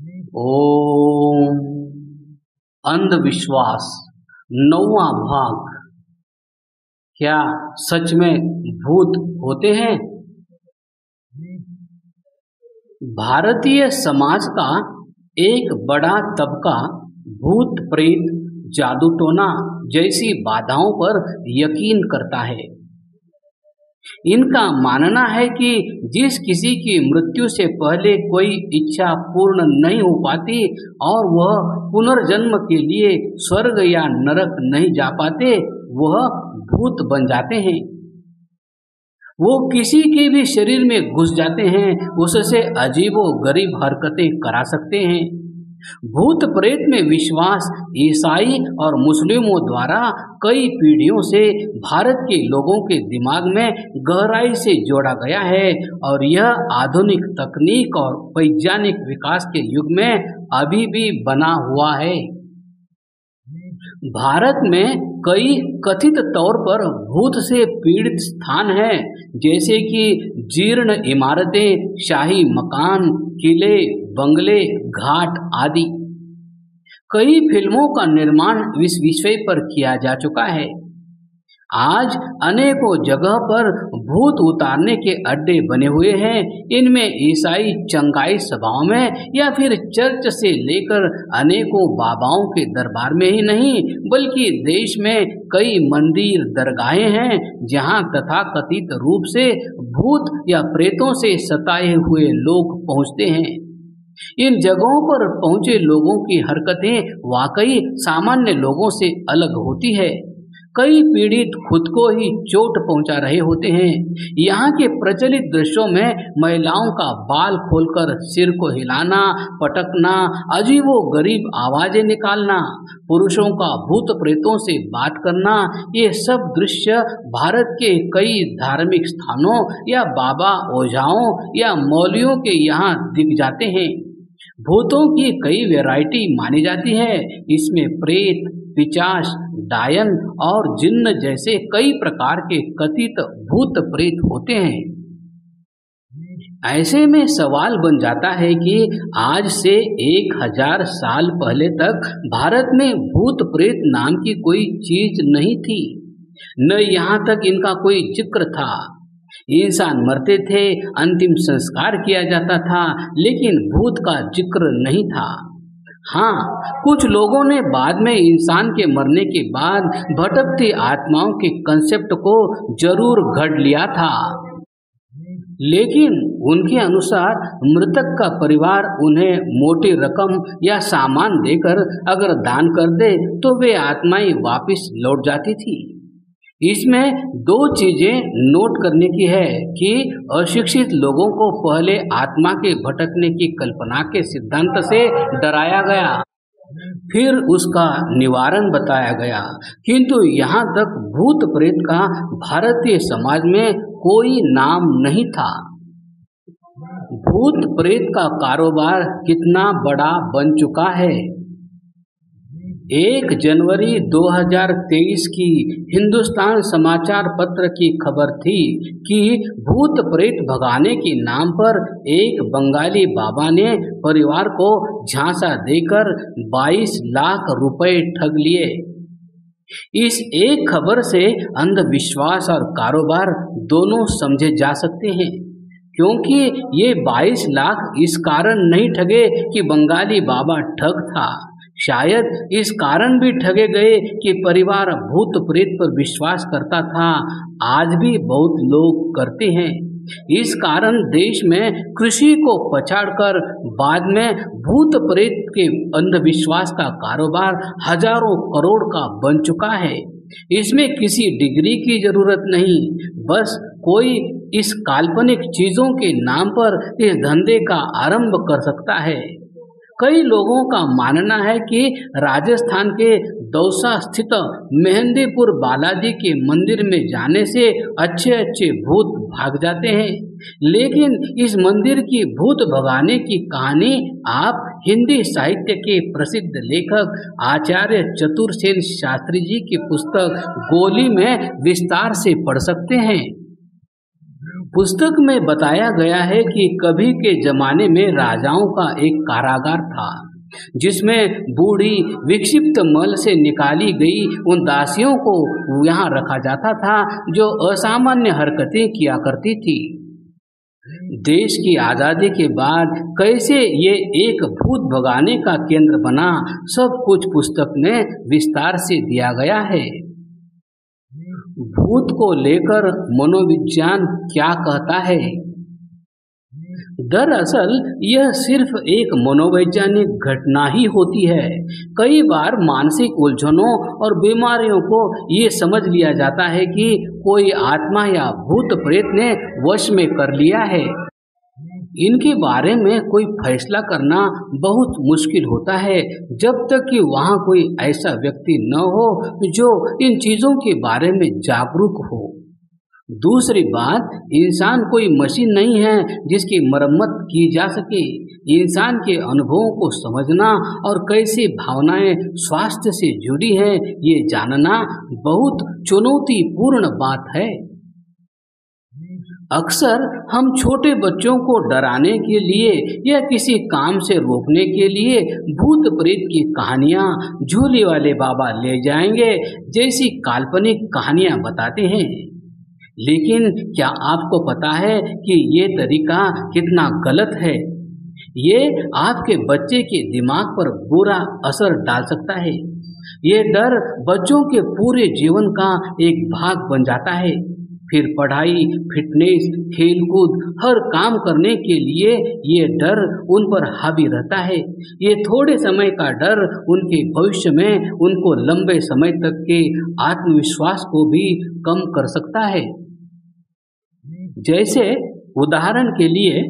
ओम। अंधविश्वास नौवां भाग। क्या सच में भूत होते हैं? भारतीय समाज का एक बड़ा तबका भूत प्रेत जादू टोना जैसी बाधाओं पर यकीन करता है। इनका मानना है कि जिस किसी की मृत्यु से पहले कोई इच्छा पूर्ण नहीं हो पाती और वह पुनर्जन्म के लिए स्वर्ग या नरक नहीं जा पाते, वह भूत बन जाते हैं। वो किसी के भी शरीर में घुस जाते हैं, उससे अजीबो गरीब हरकतें करा सकते हैं। भूत प्रेत में विश्वास ईसाई और मुस्लिमों द्वारा कई पीढ़ियों से भारत के लोगों के दिमाग में गहराई से जोड़ा गया है और यह आधुनिक तकनीक और वैज्ञानिक विकास के युग में अभी भी बना हुआ है। भारत में कई कथित तौर पर भूत से पीड़ित स्थान हैं, जैसे कि जीर्ण इमारतें, शाही मकान, किले, बंगले, घाट आदि। कई फिल्मों का निर्माण इस विषय पर किया जा चुका है। आज अनेकों जगह पर भूत उतारने के अड्डे बने हुए हैं। इनमें ईसाई चंगाई सभाओं में या फिर चर्च से लेकर अनेकों बाबाओं के दरबार में ही नहीं, बल्कि देश में कई मंदिर दरगाहें हैं जहां तथाकथित रूप से भूत या प्रेतों से सताए हुए लोग पहुंचते हैं। इन जगहों पर पहुंचे लोगों की हरकतें वाकई सामान्य लोगों से अलग होती है। कई पीड़ित खुद को ही चोट पहुंचा रहे होते हैं। यहाँ के प्रचलित दृश्यों में महिलाओं का बाल खोलकर सिर को हिलाना, पटकना, अजीबो गरीब आवाजें निकालना, पुरुषों का भूत प्रेतों से बात करना, ये सब दृश्य भारत के कई धार्मिक स्थानों या बाबा ओझाओं या मौलियों के यहाँ दिख जाते हैं। भूतों की कई वैरायटी मानी जाती है। इसमें प्रेत, पिशाच, डायन और जिन्न जैसे कई प्रकार के कथित भूत प्रेत होते हैं। ऐसे में सवाल बन जाता है कि आज से 1000 साल पहले तक भारत में भूत प्रेत नाम की कोई चीज नहीं थी, न यहाँ तक इनका कोई जिक्र था। इंसान मरते थे, अंतिम संस्कार किया जाता था, लेकिन भूत का जिक्र नहीं था। हाँ, कुछ लोगों ने बाद में इंसान के मरने के बाद भटकती आत्माओं के कंसेप्ट को जरूर घड़ लिया था, लेकिन उनके अनुसार मृतक का परिवार उन्हें मोटी रकम या सामान देकर अगर दान कर दे तो वे आत्माएं वापस लौट जाती थी। इसमें दो चीजें नोट करने की है कि अशिक्षित लोगों को पहले आत्मा के भटकने की कल्पना के सिद्धांत से डराया गया, फिर उसका निवारण बताया गया, किंतु यहाँ तक भूत प्रेत का भारतीय समाज में कोई नाम नहीं था। भूत प्रेत का कारोबार कितना बड़ा बन चुका है। 1 जनवरी 2023 की हिंदुस्तान समाचार पत्र की खबर थी कि भूत प्रेत भगाने के नाम पर एक बंगाली बाबा ने परिवार को झांसा देकर 22 लाख रुपए ठग लिए। इस एक खबर से अंधविश्वास और कारोबार दोनों समझे जा सकते हैं, क्योंकि ये 22 लाख इस कारण नहीं ठगे कि बंगाली बाबा ठग था, शायद इस कारण भी ठगे गए कि परिवार भूत प्रेत पर विश्वास करता था। आज भी बहुत लोग करते हैं। इस कारण देश में कृषि को पछाड़कर बाद में भूत प्रेत के अंधविश्वास का कारोबार हजारों करोड़ का बन चुका है। इसमें किसी डिग्री की जरूरत नहीं, बस कोई इस काल्पनिक चीजों के नाम पर इस धंधे का आरंभ कर सकता है। कई लोगों का मानना है कि राजस्थान के दौसा स्थित मेहंदीपुर बालाजी के मंदिर में जाने से अच्छे अच्छे भूत भाग जाते हैं, लेकिन इस मंदिर की भूत भगाने की कहानी आप हिंदी साहित्य के प्रसिद्ध लेखक आचार्य चतुरसेन शास्त्री जी की पुस्तक गोली में विस्तार से पढ़ सकते हैं। पुस्तक में बताया गया है कि कभी के जमाने में राजाओं का एक कारागार था, जिसमें बूढ़ी विक्षिप्त मल से निकाली गई उन दासियों को यहाँ रखा जाता था जो असामान्य हरकतें किया करती थी। देश की आज़ादी के बाद कैसे ये एक भूत भगाने का केंद्र बना, सब कुछ पुस्तक में विस्तार से दिया गया है। भूत को लेकर मनोविज्ञान क्या कहता है? दरअसल यह सिर्फ एक मनोवैज्ञानिक घटना ही होती है। कई बार मानसिक उलझनों और बीमारियों को ये समझ लिया जाता है कि कोई आत्मा या भूत प्रेत ने वश में कर लिया है। इनके बारे में कोई फैसला करना बहुत मुश्किल होता है जब तक कि वहाँ कोई ऐसा व्यक्ति न हो जो इन चीज़ों के बारे में जागरूक हो। दूसरी बात, इंसान कोई मशीन नहीं है जिसकी मरम्मत की जा सके। इंसान के अनुभवों को समझना और कैसे भावनाएं स्वास्थ्य से जुड़ी हैं, ये जानना बहुत चुनौतीपूर्ण बात है। अक्सर हम छोटे बच्चों को डराने के लिए या किसी काम से रोकने के लिए भूत प्रेत की कहानियाँ, झूले वाले बाबा ले जाएंगे जैसी काल्पनिक कहानियाँ बताते हैं। लेकिन क्या आपको पता है कि ये तरीका कितना गलत है? ये आपके बच्चे के दिमाग पर बुरा असर डाल सकता है। ये डर बच्चों के पूरे जीवन का एक भाग बन जाता है। फिर पढ़ाई, फिटनेस, खेलकूद, हर काम करने के लिए ये डर उन पर हावी रहता है। ये थोड़े समय का डर उनके भविष्य में उनको लंबे समय तक के आत्मविश्वास को भी कम कर सकता है। जैसे उदाहरण के लिए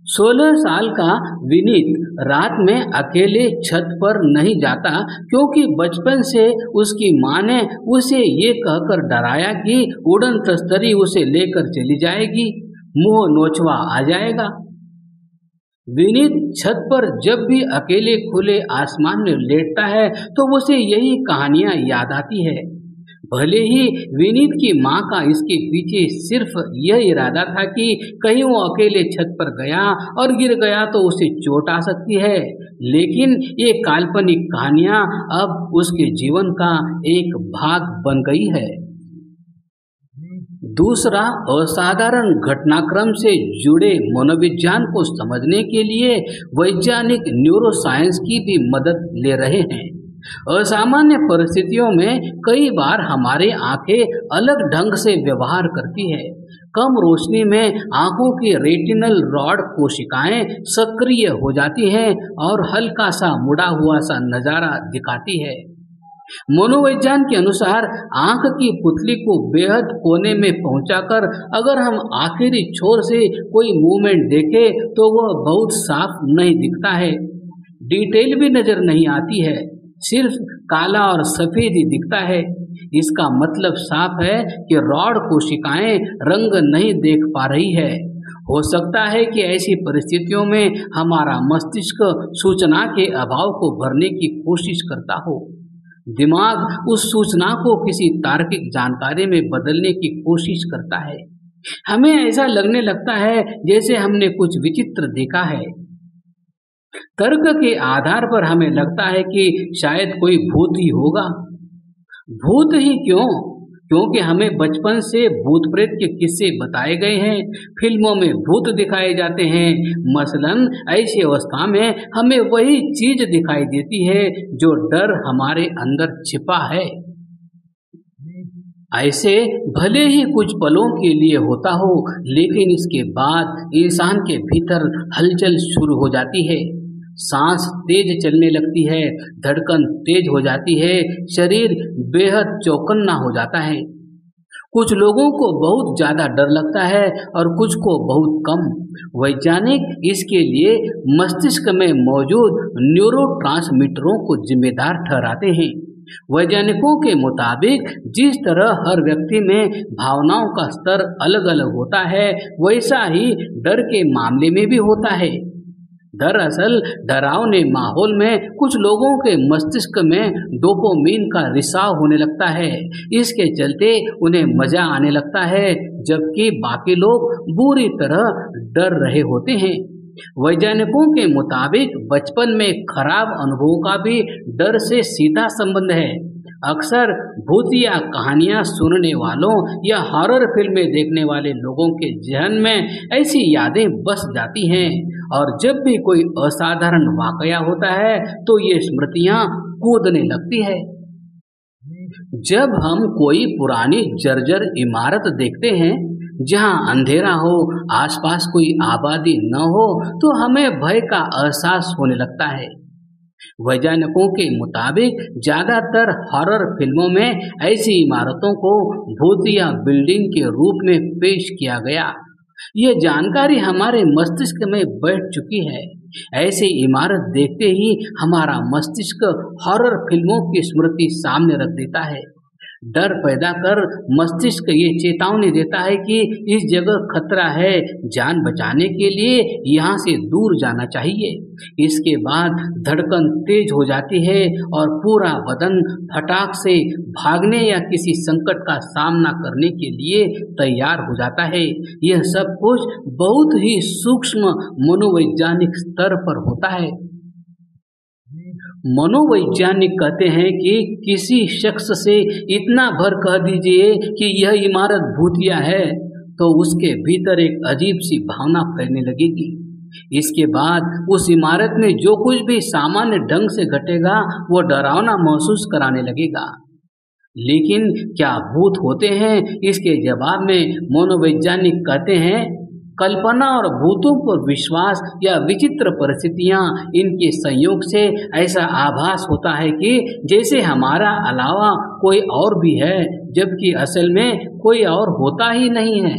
16 साल का विनीत रात में अकेले छत पर नहीं जाता क्योंकि बचपन से उसकी माँ ने उसे ये कहकर डराया कि उड़न तस्तरी उसे लेकर चली जाएगी, मुंह नोचवा आ जाएगा। विनीत छत पर जब भी अकेले खुले आसमान में लेटता है तो उसे यही कहानियाँ याद आती है। भले ही विनीत की माँ का इसके पीछे सिर्फ यह इरादा था कि कहीं वो अकेले छत पर गया और गिर गया तो उसे चोट आ सकती है, लेकिन ये काल्पनिक कहानियाँ अब उसके जीवन का एक भाग बन गई है। दूसरा, असाधारण घटनाक्रम से जुड़े मनोविज्ञान को समझने के लिए वैज्ञानिक न्यूरोसाइंस की भी मदद ले रहे हैं। असामान्य परिस्थितियों में कई बार हमारी आंखें अलग ढंग से व्यवहार करती है। कम रोशनी में आंखों की रेटिनल रॉड कोशिकाएं सक्रिय हो जाती हैं और हल्का सा मुड़ा हुआ सा नज़ारा दिखाती है। मनोविज्ञान के अनुसार आंख की पुतली को बेहद कोने में पहुंचाकर अगर हम आखिरी छोर से कोई मूवमेंट देखें तो वह बहुत साफ नहीं दिखता है, डिटेल भी नजर नहीं आती है, सिर्फ काला और सफेद ही दिखता है। इसका मतलब साफ है कि रॉड कोशिकाएं रंग नहीं देख पा रही है। हो सकता है कि ऐसी परिस्थितियों में हमारा मस्तिष्क सूचना के अभाव को भरने की कोशिश करता हो। दिमाग उस सूचना को किसी तार्किक जानकारी में बदलने की कोशिश करता है। हमें ऐसा लगने लगता है जैसे हमने कुछ विचित्र देखा है। तर्क के आधार पर हमें लगता है कि शायद कोई भूत ही होगा। भूत ही क्यों? क्योंकि हमें बचपन से भूत प्रेत के किस्से बताए गए हैं, फिल्मों में भूत दिखाए जाते हैं। मसलन ऐसी अवस्था में हमें वही चीज दिखाई देती है जो डर हमारे अंदर छिपा है। ऐसे भले ही कुछ पलों के लिए होता हो, लेकिन इसके बाद इंसान के भीतर हलचल शुरू हो जाती है। सांस तेज चलने लगती है, धड़कन तेज हो जाती है, शरीर बेहद चौकन्ना हो जाता है। कुछ लोगों को बहुत ज़्यादा डर लगता है और कुछ को बहुत कम। वैज्ञानिक इसके लिए मस्तिष्क में मौजूद न्यूरोट्रांसमीटरों को जिम्मेदार ठहराते हैं। वैज्ञानिकों के मुताबिक जिस तरह हर व्यक्ति में भावनाओं का स्तर अलग अलग होता है, वैसा ही डर के मामले में भी होता है। दरअसल डरावने माहौल में कुछ लोगों के मस्तिष्क में डोपामिन का रिसाव होने लगता है। इसके चलते उन्हें मजा आने लगता है, जबकि बाकी लोग बुरी तरह डर रहे होते हैं। वैज्ञानिकों के मुताबिक बचपन में खराब अनुभवों का भी डर से सीधा संबंध है। अक्सर भूतिया कहानियां सुनने वालों या हॉरर फिल्में देखने वाले लोगों के जहन में ऐसी यादें बस जाती हैं, और जब भी कोई असाधारण वाकया होता है तो ये स्मृतियां कूदने लगती है। जब हम कोई पुरानी जर्जर इमारत देखते हैं जहां अंधेरा हो, आसपास कोई आबादी न हो, तो हमें भय का एहसास होने लगता है। वैज्ञानिकों के मुताबिक ज्यादातर हॉरर फिल्मों में ऐसी इमारतों को भूतिया बिल्डिंग के रूप में पेश किया गया। यह जानकारी हमारे मस्तिष्क में बैठ चुकी है। ऐसी इमारत देखते ही हमारा मस्तिष्क हॉरर फिल्मों की स्मृति सामने रख देता है। डर पैदा कर मस्तिष्क ये चेतावनी देता है कि इस जगह खतरा है, जान बचाने के लिए यहाँ से दूर जाना चाहिए। इसके बाद धड़कन तेज हो जाती है और पूरा बदन फटाक से भागने या किसी संकट का सामना करने के लिए तैयार हो जाता है। यह सब कुछ बहुत ही सूक्ष्म मनोवैज्ञानिक स्तर पर होता है। मनोवैज्ञानिक कहते हैं कि किसी शख्स से इतना भर कह दीजिए कि यह इमारत भूतिया है, तो उसके भीतर एक अजीब सी भावना फैलने लगेगी। इसके बाद उस इमारत में जो कुछ भी सामान्य ढंग से घटेगा वो डरावना महसूस कराने लगेगा। लेकिन क्या भूत होते हैं? इसके जवाब में मनोवैज्ञानिक कहते हैं, कल्पना और भूतों पर विश्वास या विचित्र परिस्थितियां, इनके संयोग से ऐसा आभास होता है कि जैसे हमारा अलावा कोई और भी है, जबकि असल में कोई और होता ही नहीं है।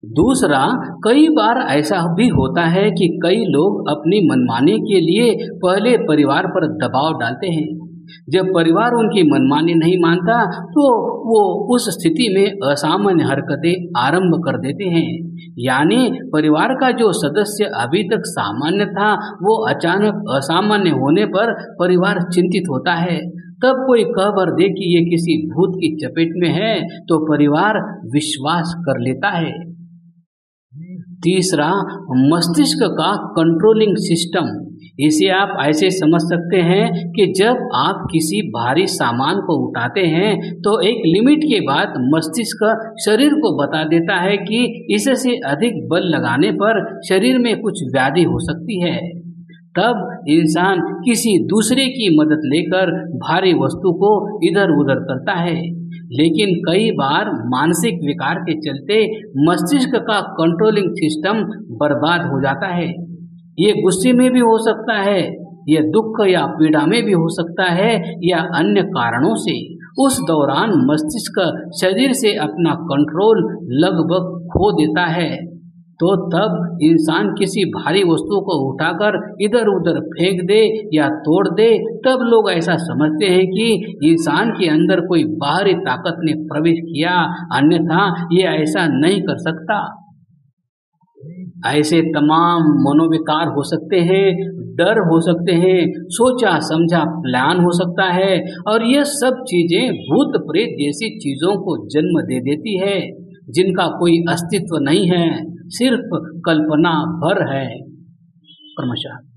दूसरा, कई बार ऐसा भी होता है कि कई लोग अपनी मनमानी के लिए पहले परिवार पर दबाव डालते हैं। जब परिवार उनकी मनमानी नहीं मानता तो वो उस स्थिति में असामान्य हरकतें आरंभ कर देते हैं। यानी परिवार का जो सदस्य अभी तक सामान्य था, वो अचानक असामान्य होने पर परिवार चिंतित होता है। तब कोई खबर दे कि ये किसी भूत की चपेट में है तो परिवार विश्वास कर लेता है। तीसरा, मस्तिष्क का कंट्रोलिंग सिस्टम। इसे आप ऐसे समझ सकते हैं कि जब आप किसी भारी सामान को उठाते हैं तो एक लिमिट के बाद मस्तिष्क शरीर को बता देता है कि इससे अधिक बल लगाने पर शरीर में कुछ व्याधि हो सकती है। तब इंसान किसी दूसरे की मदद लेकर भारी वस्तु को इधर उधर करता है। लेकिन कई बार मानसिक विकार के चलते मस्तिष्क का कंट्रोलिंग सिस्टम बर्बाद हो जाता है। ये गुस्से में भी हो सकता है, यह दुख या पीड़ा में भी हो सकता है, या अन्य कारणों से। उस दौरान मस्तिष्क शरीर से अपना कंट्रोल लगभग खो देता है। तो तब इंसान किसी भारी वस्तु को उठाकर इधर उधर फेंक दे या तोड़ दे, तब लोग ऐसा समझते हैं कि इंसान के अंदर कोई बाहरी ताकत ने प्रवेश किया, अन्यथा ये ऐसा नहीं कर सकता। ऐसे तमाम मनोविकार हो सकते हैं, डर हो सकते हैं, सोचा समझा प्लान हो सकता है, और ये सब चीजें भूत प्रेत जैसी चीजों को जन्म दे देती है, जिनका कोई अस्तित्व नहीं है, सिर्फ कल्पना भर है। क्रमशः